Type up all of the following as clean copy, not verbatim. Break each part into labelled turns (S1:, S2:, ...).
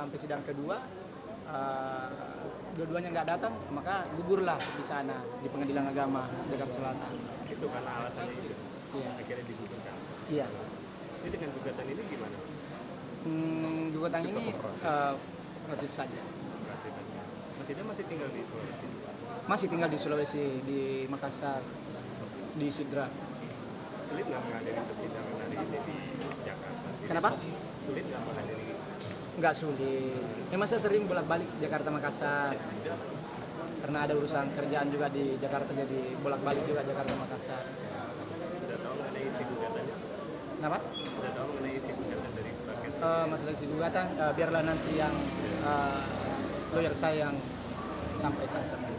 S1: sampai sidang kedua dua-duanya nggak datang, maka gugurlah di sana di Pengadilan Agama Jakarta Selatan.
S2: Itu karena alasannya itu.
S1: Iya.
S2: Akhirnya digugurkan.
S1: Iya.
S2: Jadi dengan gugatan ini gimana?
S1: Gugatan ini relatif saja.
S2: Berarti kan Mas Idam masih tinggal di Sulawesi.
S1: Masih tinggal di Sulawesi, di Makassar, di Sidra.
S2: Sulit nggak menghadiri persidangan hari ini di Jakarta?
S1: Kenapa?
S2: Sulit nggak menghadiri?
S1: Nggak sulit. Memang saya sering bolak-balik Jakarta Makassar. Karena ada urusan kerjaan juga di Jakarta, jadi bolak-balik juga Jakarta Makassar.
S2: Sudah tahu mengenai isi gugatannya?
S1: Kenapa?
S2: Sudah tahu mengenai isi gugatan dari Baket?
S1: Masalah isi gugatan, biarlah nanti yang lawyer saya yang sampaikan semua.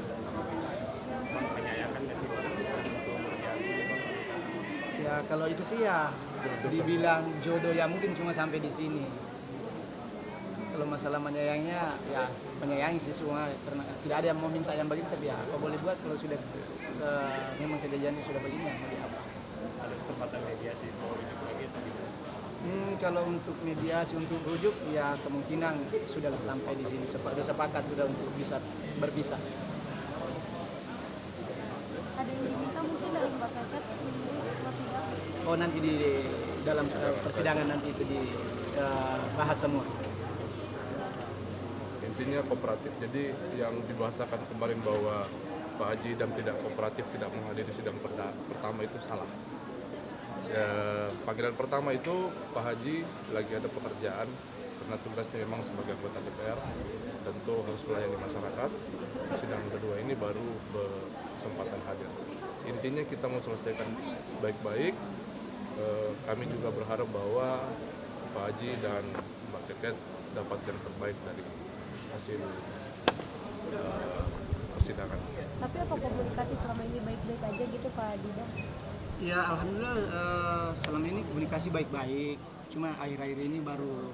S2: Menyayangkan nggak sih orang untuk mediasi?
S1: Ya kalau itu sih ya dibilang jodoh ya mungkin cuma sampai di sini. Kalau masalah menyayangnya ya menyayangi sih semua, karena tidak ada yang mau minta yang begini, tapi ya apa boleh buat kalau sudah memang kejadiannya sudah begini ya mau diapa.
S2: Ada kesempatan mediasi mau rujuk lagi atau gimana?
S1: Kalau untuk mediasi untuk rujuk ya kemungkinan sudah sampai di sini, sudah sepakat sudah untuk bisa berpisah.
S3: Ada yang diminta mungkin dari Mbak Keket sendiri kalau tidak?
S1: Oh nanti di dalam persidangan nanti itu dibahas semua.
S4: Intinya kooperatif. Jadi yang dibahasakan kemarin bahwa Pak Haji Idam tidak kooperatif, tidak menghadiri sidang pertama itu salah. Panggilan pertama itu Pak Haji lagi ada pekerjaan karena tugasnya memang sebagai anggota DPR, tentu harus melayani masyarakat. Sidang kedua ini baru berkesempatan hadir. Intinya kita mau selesaikan baik-baik. Kami juga berharap bahwa Pak Haji dan Mbak Keket dapat yang terbaik dari hasil persidangan.
S3: Tapi apa komunikasi selama ini baik-baik aja gitu Pak Didam?
S1: Ya alhamdulillah selama ini komunikasi baik-baik. Cuma akhir-akhir ini baru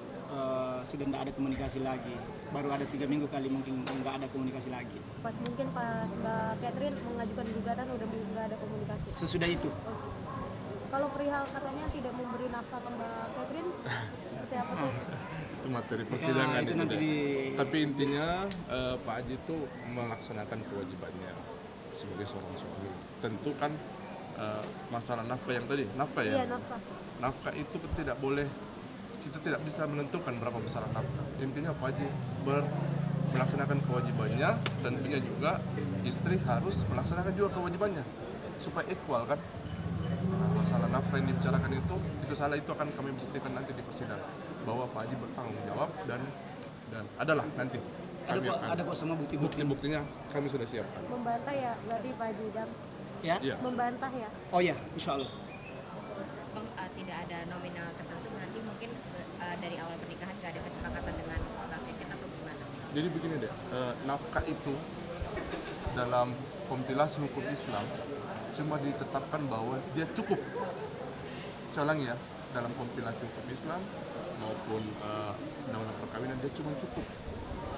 S1: sudah tidak ada komunikasi lagi. Baru ada 3 minggu kali mungkin nggak ada komunikasi lagi.
S3: Pas mungkin pas Mbak Catherine mengajukan gugatan udah nggak ada komunikasi.
S1: Sesudah itu.
S3: Kalau perihal katanya tidak memberi nafkah ke Mbak Catherine, seperti apa tuh?
S4: Itu materi persidangan
S1: itu
S4: itu
S1: nanti
S4: deh. Tapi intinya Pak Haji itu melaksanakan kewajibannya sebagai seorang suami. Tentu kan masalah nafkah yang tadi, nafkah ya?
S3: Iya, nafkah.
S4: Nafkah itu tidak boleh, kita tidak bisa menentukan berapa besar nafkah. Intinya Pak Haji melaksanakan kewajibannya, tentunya juga istri harus melaksanakan juga kewajibannya supaya equal kan. Nah, masalah nafkah yang dibicarakan itu salah, itu akan kami buktikan nanti di persidangan bahwa Pak Haji bertanggung jawab dan adalah nanti kami
S1: Ada kok semua bukti-bukti.
S4: bukti-buktinya kami sudah siapkan.
S3: Membantah ya berarti Pak Didam?
S1: Ya?
S4: Iya.
S3: Membantah ya?
S1: Oh ya, insya Allah.
S5: Bang, tidak ada nominal tertentu, berarti mungkin dari awal pernikahan nggak ada kesepakatan dengan Mbak Keket atau gimana?
S4: Jadi begini deh, nafkah itu dalam kompilasi hukum Islam cuma ditetapkan bahwa dia cukup. Calang ya, dalam kompilasi hukum Islam maupun undang-undang perkawinan dia cuma cukup.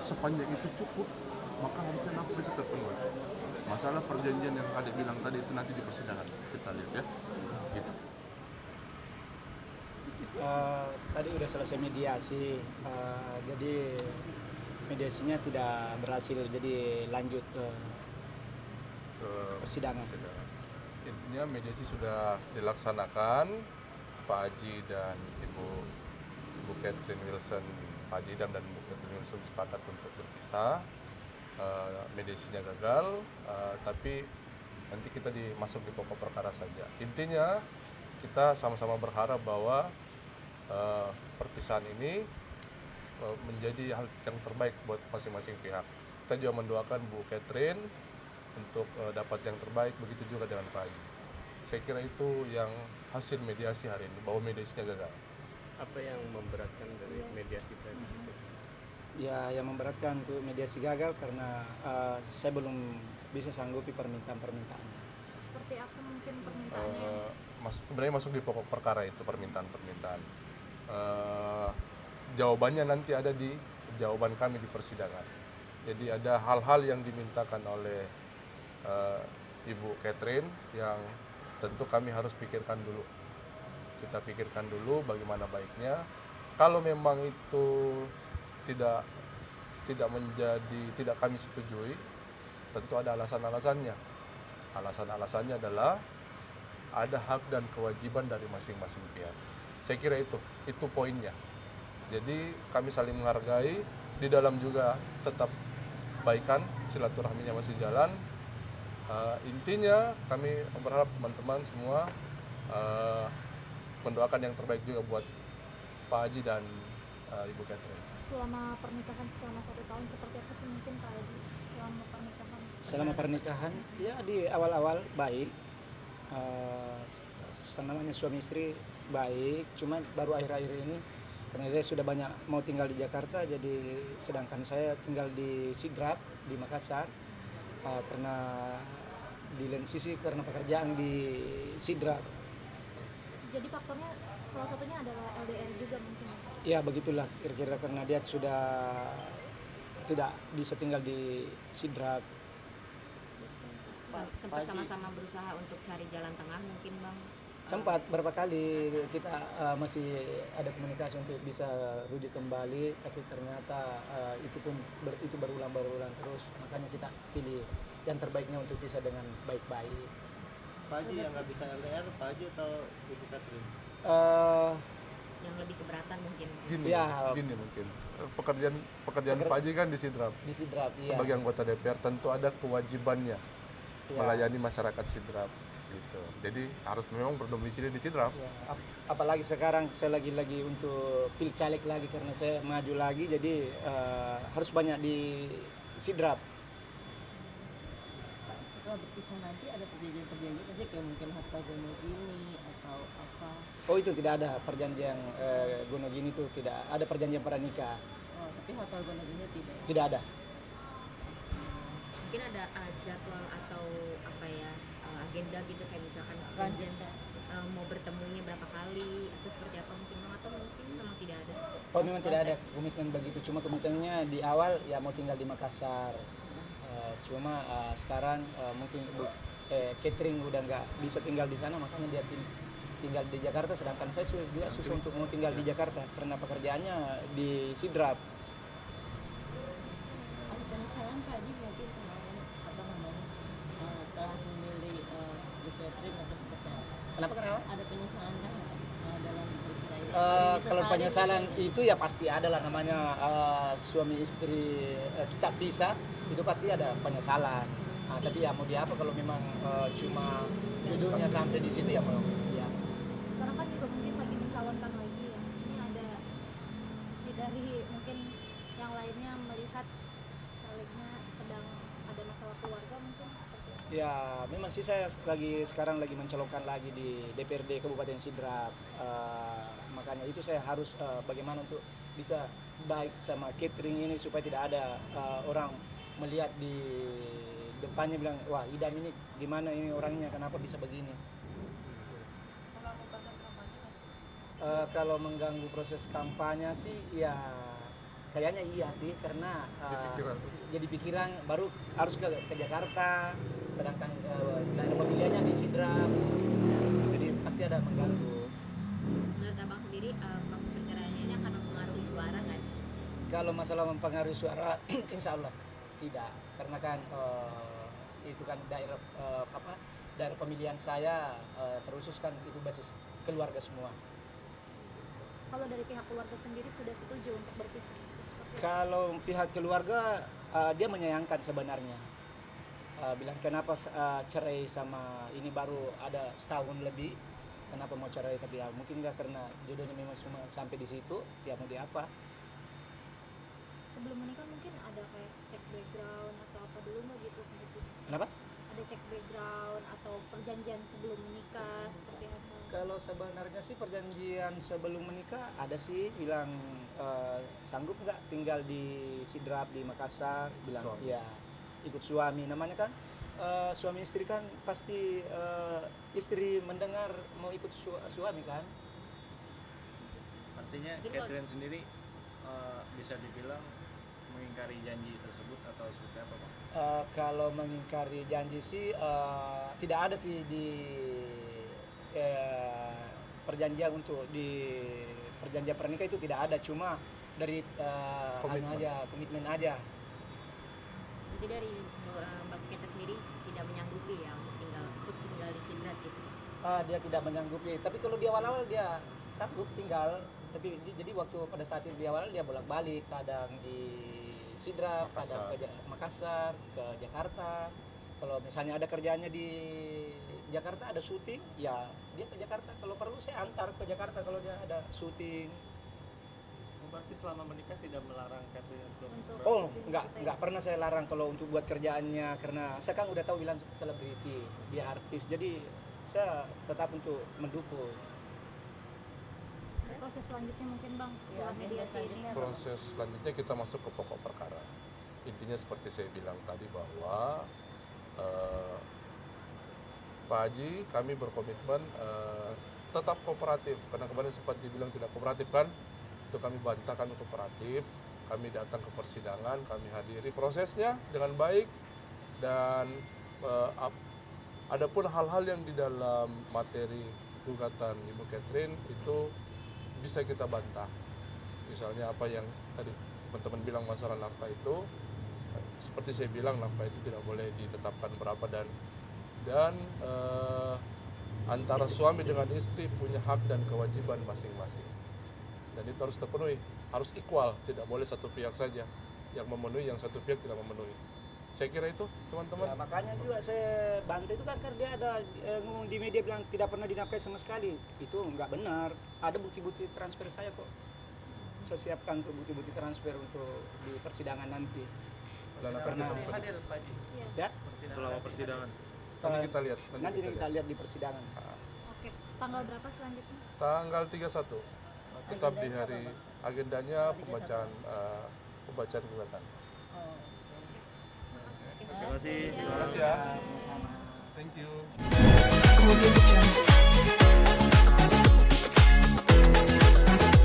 S4: Sepanjang itu cukup, maka harusnya nafkah itu terpenuhi. Masalah perjanjian yang adik bilang tadi itu nanti di persidangan kita lihat ya. Gitu.
S1: Tadi udah selesai mediasi, jadi mediasinya tidak berhasil, jadi lanjut ke persidangan.
S4: Intinya mediasi sudah dilaksanakan. Pak Haji dan Ibu Catherine Wilson, Pak Haji Idam dan Ibu Catherine Wilson sepakat untuk berpisah. Mediasinya gagal, tapi nanti kita masuk di pokok perkara saja. Intinya kita sama-sama berharap bahwa perpisahan ini menjadi hal yang terbaik buat masing-masing pihak. Kita juga mendoakan Bu Catherine untuk dapat yang terbaik, begitu juga dengan Pak Haji. Saya kira itu yang hasil mediasi hari ini, bahwa mediasinya gagal.
S2: Apa yang memberatkan dari mediasi tadi?
S1: Ya, yang memberatkan untuk mediasi gagal karena saya belum bisa sanggupi permintaan-permintaan.
S3: Seperti apa mungkin permintaannya?
S4: Sebenarnya masuk di pokok perkara itu permintaan-permintaan. Jawabannya nanti ada di jawaban kami di persidangan. Jadi ada hal-hal yang dimintakan oleh Ibu Catherine yang tentu kami harus pikirkan dulu. Kita pikirkan dulu bagaimana baiknya. Kalau memang itu tidak tidak kami setujui, tentu ada alasan-alasannya. Alasan-alasannya adalah ada hak dan kewajiban dari masing-masing pihak. Saya kira itu poinnya. Jadi kami saling menghargai, di dalam juga tetap baikan, silaturahminya masih jalan. Intinya kami berharap teman-teman semua mendoakan yang terbaik juga buat Pak Haji dan Ibu Catherine.
S3: Selama pernikahan selama 1 tahun seperti apa sih mungkin Pak Haji selama pernikahan?
S1: Selama pernikahan ya di awal-awal baik, namanya suami istri baik, cuma baru akhir-akhir ini karena dia sudah banyak mau tinggal di Jakarta, jadi sedangkan saya tinggal di Sidrap di Makassar, karena di lain sisi karena pekerjaan di Sidrap.
S3: Jadi faktornya salah satunya adalah LDR juga mungkin.
S1: Ya begitulah kira-kira, karena dia sudah tidak bisa tinggal di Sidrap.
S5: Sempat sama-sama berusaha untuk cari jalan tengah mungkin Bang.
S1: Sempat berapa kali kita masih ada komunikasi untuk bisa rujuk kembali, tapi ternyata itu pun itu berulang terus, makanya kita pilih yang terbaiknya untuk bisa dengan baik-baik.
S2: Pak Haji yang nggak bisa LDR, Pak Haji atau Ibu Catherine?
S5: Yang lebih keberatan mungkin.
S4: Gini mungkin pekerjaan Pak Haji kan di Sidrap.
S1: Di Sidrap, iya.
S4: Sebagai anggota DPR tentu ada kewajibannya melayani masyarakat Sidrap gitu. Jadi harus memang berdomisili di Sidrap.
S1: Ya, apalagi sekarang saya lagi untuk pilcaleg lagi karena saya maju lagi, jadi harus banyak di Sidrap.
S6: Pak, setelah berpisah nanti ada perjanjian aja kayak mungkin harta gono gini atau apa?
S1: Oh itu tidak ada perjanjian gono gini, tuh tidak ada perjanjian pranikah.
S6: Oh, tapi harta gono gini tidak.
S1: Tidak ada.
S5: Mungkin ada jadwal atau apa ya agenda gitu kayak misalkan perjanjian mau bertemunya berapa kali atau seperti apa mungkin Bang, atau mungkin memang tidak ada.
S1: Oh memang tidak ada komitmen begitu, cuma komitmennya di awal ya mau tinggal di Makassar. Cuma sekarang mungkin Catherine udah nggak bisa tinggal di sana, makanya dia tinggal di Jakarta, sedangkan saya juga susah untuk mau tinggal di Jakarta karena pekerjaannya di Sidrap.
S6: Ada penyesalan Pak Haji mungkin kemarin telah memilih Bu Catherine atau seperti apa?
S1: Kenapa?
S6: Ada penyesalan kan dalam bercerai ini?
S1: Kalau penyesalan itu ya pasti ada lah, namanya suami istri kita pisah itu pasti ada penyesalan. Tapi ya mau diapa kalau memang cuma jodohnya sampai di situ ya mau ya.
S3: Sekarang kan juga mungkin lagi mencalonkan lagi ya. Ini ada sisi dari mungkin yang lainnya melihat calegnya sedang ada masalah keluarga mungkin.
S1: Ya memang sih saya sekarang lagi mencalonkan lagi di DPRD Kabupaten Sidrap. Makanya itu saya harus bagaimana untuk bisa baik sama Catherine ini supaya tidak ada orang melihat di depannya bilang wah Idam ini gimana ini orangnya, kenapa bisa begini.
S3: Mengganggu proses kampanye nggak sih?
S1: Kalau mengganggu proses kampanye sih ya kayaknya iya sih, karena jadi pikiran baru harus ke Jakarta, sedangkan daerah pemilihannya di Sidrap, jadi pasti ada mengganggu.
S5: Menurut Abang sendiri proses perceraiannya ini akan mempengaruhi suara nggak sih?
S1: Kalau masalah mempengaruhi suara, insya Allah tidak, karena kan itu kan daerah daerah pemilihan saya terusus kan itu basis keluarga semua.
S3: Kalau dari pihak keluarga sendiri sudah setuju untuk berpisah?
S1: Kalau pihak keluarga dia menyayangkan sebenarnya, bilang kenapa cerai sama ini baru ada setahun lebih, kenapa mau cerai, tapi ya mungkin nggak karena jodohnya memang cuma sampai di situ, ya mau diapa.
S3: Sebelum menikah mungkin ada kayak cek background atau apa dulu nggak gitu?
S1: Kenapa?
S3: Ada cek background atau perjanjian sebelum menikah seperti apa?
S1: Kalau sebenarnya sih perjanjian sebelum menikah ada sih, bilang sanggup nggak tinggal di Sidrap di Makassar, bilang
S4: Suami.
S1: ya ikut suami, namanya kan suami istri kan pasti istri mendengar mau ikut suami kan.
S2: Artinya
S5: Jadi
S2: Catherine sendiri bisa dibilang mengingkari janji tersebut atau seperti apa Pak?
S1: Kalau mengingkari janji sih tidak ada sih di perjanjian untuk di perjanjian pernikah itu tidak ada, cuma dari komitmen aja.
S5: Jadi dari Mbak Keta sendiri tidak menyanggupi ya untuk tinggal di Sidrap gitu.
S1: Dia tidak menyanggupi, tapi kalau di awal-awal dia sanggup tinggal, tapi jadi waktu pada saat itu di awal dia bolak-balik, kadang di Sidrap, kadang ke Makassar, ke Jakarta. Kalau misalnya ada kerjaannya di Jakarta, ada syuting, ya dia ke Jakarta. Kalau perlu saya antar ke Jakarta kalau dia ada syuting.
S2: Berarti selama menikah tidak melarang Catherine untuk
S3: Untuk
S1: Oh, nggak pernah saya larang kalau untuk buat kerjaannya, karena saya kan udah tahu bilang selebriti, dia artis, jadi saya tetap untuk mendukung.
S3: proses selanjutnya mungkin Bang setelah
S6: Iya,
S3: mediasi ini.
S4: Proses selanjutnya kita masuk ke pokok perkara. Intinya seperti saya bilang tadi bahwa Pak Haji, kami berkomitmen tetap kooperatif, karena kemarin sempat dibilang tidak kooperatif kan, itu kami bantah, kami kooperatif, kami datang ke persidangan, kami hadiri prosesnya dengan baik, dan adapun hal-hal yang di dalam materi gugatan Ibu Catherine itu bisa kita bantah. Misalnya apa yang tadi teman-teman bilang masalah nafkah itu, seperti saya bilang nafkah itu tidak boleh ditetapkan berapa, dan antara suami dengan istri punya hak dan kewajiban masing-masing, dan itu harus terpenuhi, harus equal, tidak boleh satu pihak saja yang memenuhi, yang satu pihak tidak memenuhi. Saya kira itu teman-teman.
S1: Ya, makanya juga saya bantu itu kan, karena dia ada ngomong di media bilang tidak pernah dinafkahi sama sekali. Itu nggak benar. Ada bukti-bukti transfer saya kok. Saya siapkan tuh bukti-bukti transfer untuk di persidangan nanti.
S4: Dan akan
S1: Karena
S4: kita
S2: hadir Pak Haji
S1: ya
S2: selama persidangan.
S4: nanti kita lihat.
S1: nanti kita lihat di persidangan.
S3: Oke, tanggal berapa selanjutnya?
S4: Tanggal 31 tetap di hari agendanya pembacaan gugatan.
S6: Oh,
S2: Terima kasih.
S4: Terima kasih ya.
S1: Sama-sama.
S4: Thank you.